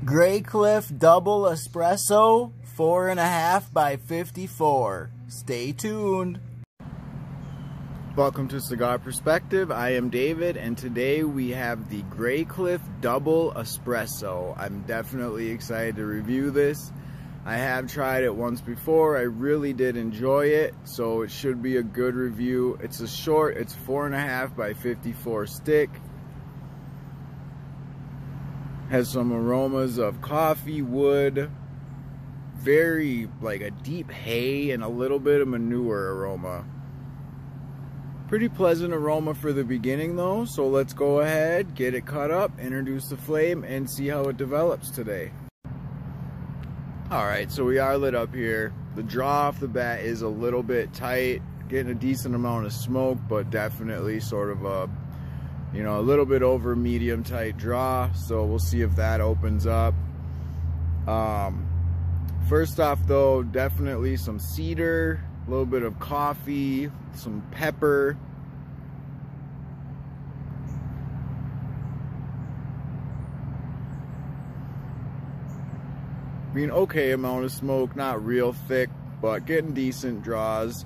Graycliff Double Espresso, 4.5 by 54. Stay tuned. Welcome to Cigar Perspective. I am David, and today we have the Graycliff Double Espresso. I'm definitely excited to review this. I have tried it once before. I really did enjoy it, so it should be a good review. It's a short, it's 4.5 by 54 stick. Has some aromas of coffee, wood, very like a deep hay, and a little bit of manure aroma. Pretty pleasant aroma for the beginning though, so let's go ahead, get it cut up, introduce the flame, and see how it develops today. Alright, so we are lit up here. The draw off the bat is a little bit tight, getting a decent amount of smoke, but definitely sort of a, you know, a little bit over medium tight draw, so we'll see if that opens up. First off though, definitely some cedar, a little bit of coffee, some pepper. I mean, okay amount of smoke, not real thick, but getting decent draws.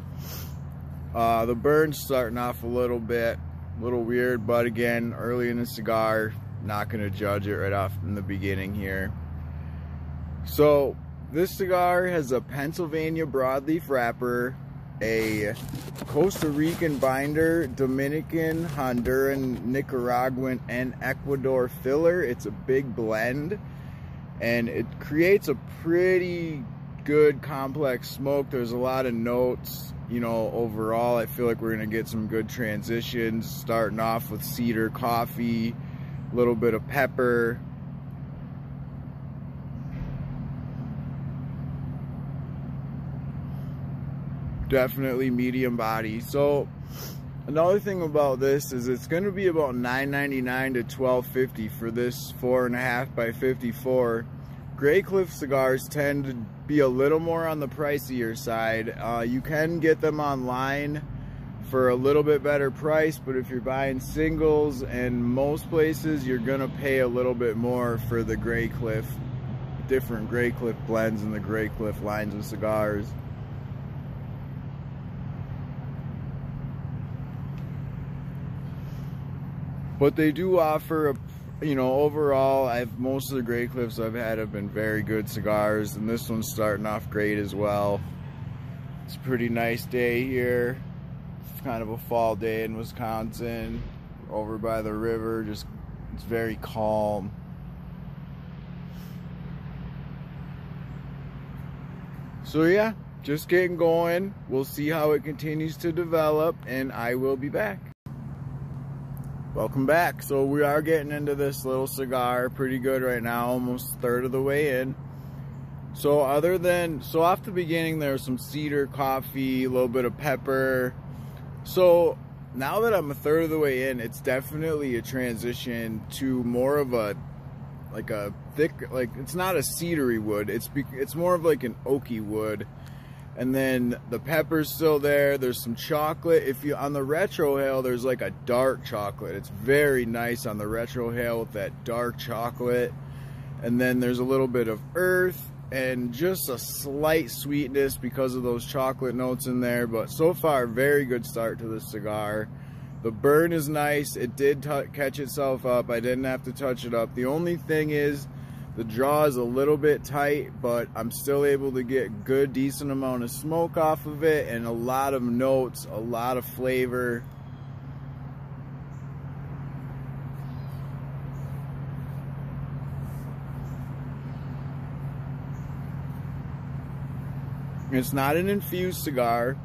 The burn's starting off a little bit. A little weird, but again, early in the cigar, not going to judge it right off in the beginning here. So this cigar has a Pennsylvania broadleaf wrapper, a Costa Rican binder, Dominican, Honduran, Nicaraguan, and Ecuador filler. It's a big blend, and it creates a pretty good complex smoke. There's a lot of notes. You know, overall, I feel like we're going to get some good transitions, starting off with cedar, coffee, a little bit of pepper. Definitely medium body. So, another thing about this is it's going to be about $9.99 to $12.50 for this 4.5 by 54. Graycliff cigars tend to be a little more on the pricier side. You can get them online for a little bit better price, but if you're buying singles, and most places you're gonna pay a little bit more for the Graycliff, different Graycliff blends and the Graycliff lines of cigars. But they do offer a, you know, overall, most of the Graycliffs I've had have been very good cigars, and this one's starting off great as well. It's a pretty nice day here. It's kind of a fall day in Wisconsin, over by the river. Just, it's very calm. So yeah, just getting going. We'll see how it continues to develop, and I will be back. Welcome back. So we are getting into this little cigar pretty good right now, almost a third of the way in. So off the beginning there's some cedar, coffee, a little bit of pepper. So now that I'm a third of the way in, it's definitely a transition to more of a, like a thick, like it's not a cedary wood, it's more of like an oaky wood. And then the pepper's still there. There's some chocolate. If you on the retrohale, there's like a dark chocolate. It's very nice on the retrohale with that dark chocolate. And then there's a little bit of earth and just a slight sweetness because of those chocolate notes in there. But so far, very good start to this cigar. The burn is nice. It did catch itself up. I didn't have to touch it up. The only thing is, the draw is a little bit tight, but I'm still able to get good, decent amount of smoke off of it, and a lot of notes, a lot of flavor. It's not an infused cigar.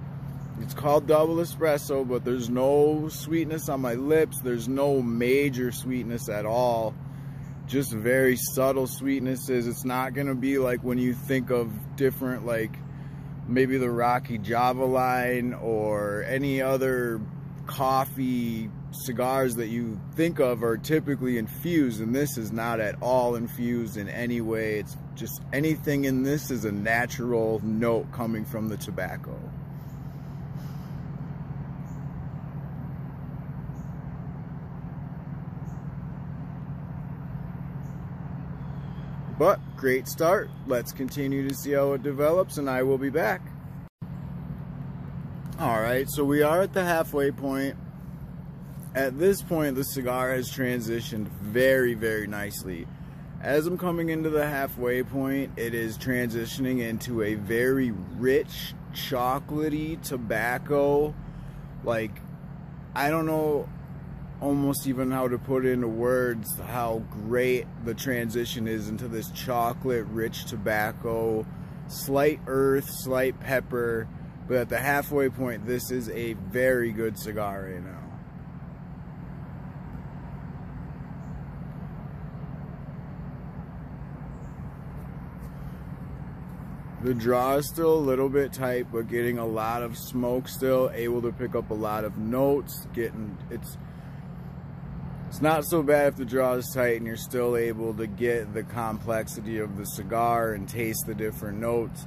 It's called Double Espresso, but there's no sweetness on my lips. There's no major sweetness at all. Just very subtle sweetnesses. It's not gonna be like when you think of different, like maybe the Rocky Java line or any other coffee cigars that you think of are typically infused, and this is not at all infused in any way. It's just anything in this is a natural note coming from the tobacco. But great start. Let's continue to see how it develops, and I will be back. Alright, so we are at the halfway point. At this point, the cigar has transitioned very, very nicely. As I'm coming into the halfway point, it is transitioning into a very rich, chocolatey tobacco. Like, I don't know almost even how to put into words how great the transition is into this chocolate rich tobacco, slight earth, slight pepper, but at the halfway point this is a very good cigar right now. The draw is still a little bit tight, but getting a lot of smoke still, able to pick up a lot of notes, it's not so bad if the draw is tight and you're still able to get the complexity of the cigar and taste the different notes.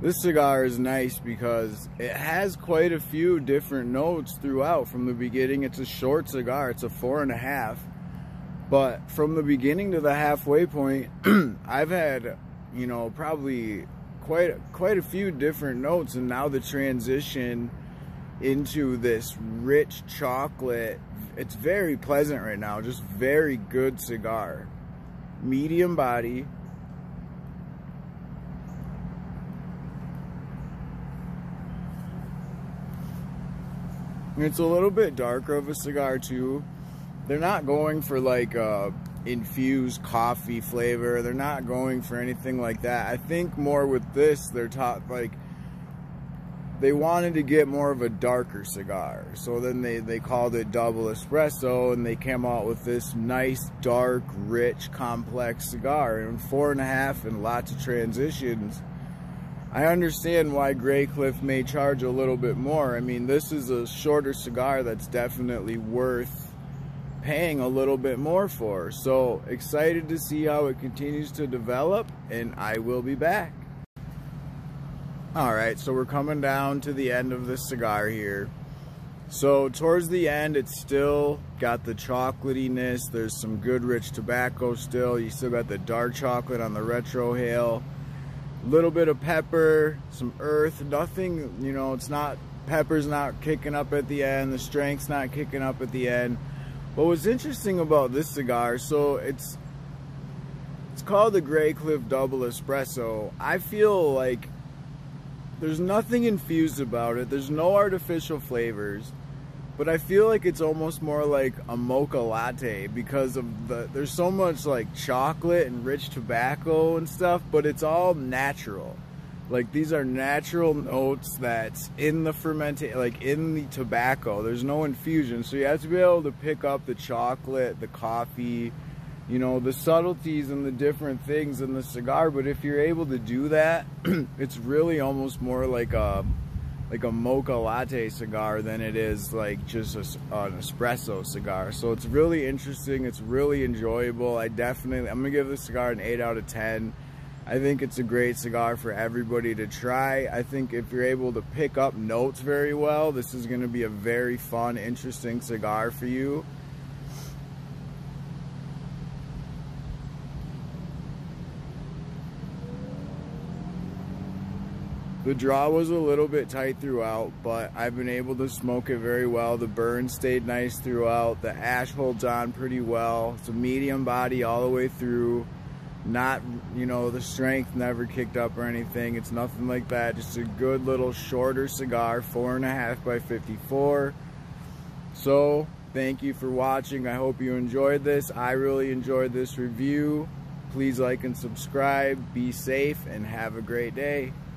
This cigar is nice because it has quite a few different notes throughout. From the beginning, it's a short cigar, it's a 4.5. But from the beginning to the halfway point, I've had, you know, probably quite a few different notes, and now the transition into this rich chocolate, it's very pleasant right now. Just very good cigar. Medium body. It's a little bit darker of a cigar too. They're not going for like a infused coffee flavor. They're not going for anything like that. I think more with this, they're they wanted to get more of a darker cigar, so then they called it double espresso, and they came out with this nice dark rich complex cigar. And 4.5 and lots of transitions, I understand why Graycliff may charge a little bit more. I mean, this is a shorter cigar that's definitely worth paying a little bit more for. So excited to see how it continues to develop, and I will be back. Alright, so we're coming down to the end of this cigar here. So towards the end, it's still got the chocolatiness. There's some good rich tobacco still. You still got the dark chocolate on the retrohale. A little bit of pepper, some earth. Nothing, you know, it's not, pepper's not kicking up at the end. The strength's not kicking up at the end. But what's interesting about this cigar, so it's called the Graycliff Double Espresso. I feel like there's nothing infused about it. There's no artificial flavors, but I feel like it's almost more like a mocha latte because of there's so much like chocolate and rich tobacco and stuff, but it's all natural. Like, these are natural notes that's in the fermentation, like in the tobacco. There's no infusion, so you have to be able to pick up the chocolate, the coffee, you know, the subtleties and the different things in the cigar. But if you're able to do that, it's really almost more like a mocha latte cigar than it is like just an espresso cigar. So it's really interesting. It's really enjoyable. I'm gonna give this cigar an 8 out of 10. I think it's a great cigar for everybody to try. I think if you're able to pick up notes very well, this is going to be a very fun, interesting cigar for you. The draw was a little bit tight throughout, but I've been able to smoke it very well. The burn stayed nice throughout. The ash holds on pretty well. It's a medium body all the way through. Not, you know, the strength never kicked up or anything. It's nothing like that. Just a good little shorter cigar, 4.5 by 54. So thank you for watching. I hope you enjoyed this. I really enjoyed this review. Please like and subscribe. Be safe and have a great day.